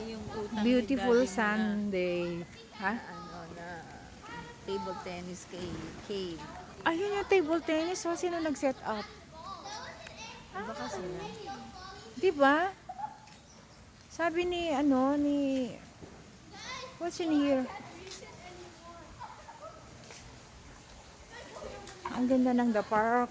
yung utang ni Beautiful Daddy mo na, Sunday. Ha? na table tennis kay Cave. Ayun yung table tennis. So, sino nag-set up? Baka sila. Di ba? Sabi ni, what's in here? Ang ganda ng the park.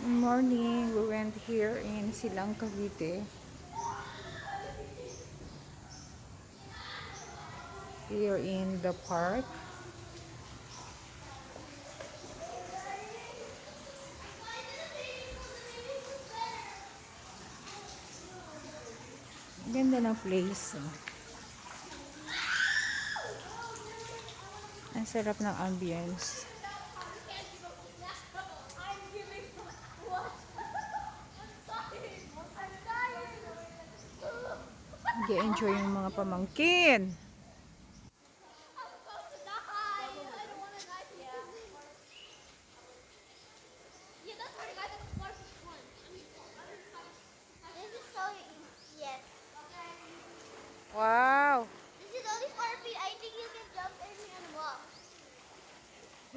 Morning, we went here in Silang, Cavite. Here in the park. Ganda ng place. Oh. Ang sarap ng ambience. Nag-enjoy yung mga pamangkin. Yes. Wow! This is only 4 feet. I think you can jump in here and walk.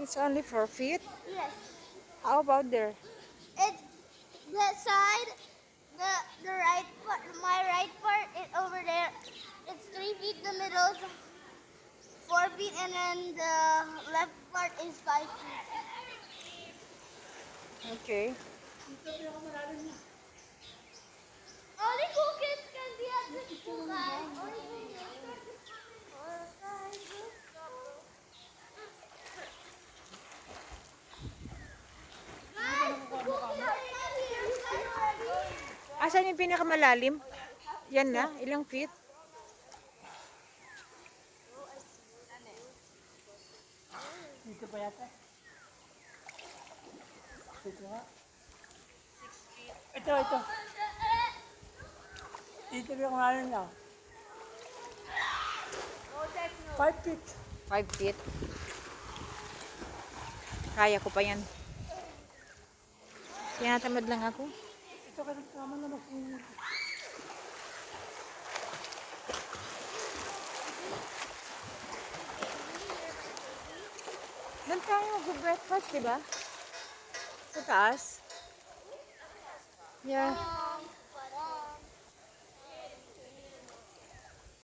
It's only 4 feet? Yes. How about there? It's that side, the right part, my right part is over there. It's 3 feet. The middle is 4 feet, and then the left part is 5 feet. Okay. Only cool kids can be at this pool, guys. Only cool kids. Guys, the cool kids are not here. You guys ready? Asan yung pinakamalalim? Yan na? Ilang feet? Dito pa yata. Dito nga. 6 feet. Ito. Dito yung ngayon lang. 5 feet. 5 feet. Kaya ko pa yan. Tinatamad lang ako. Ito ka naman na mag-init. Doon tayo mag-breakfast, di ba? Sa taas. Yeah.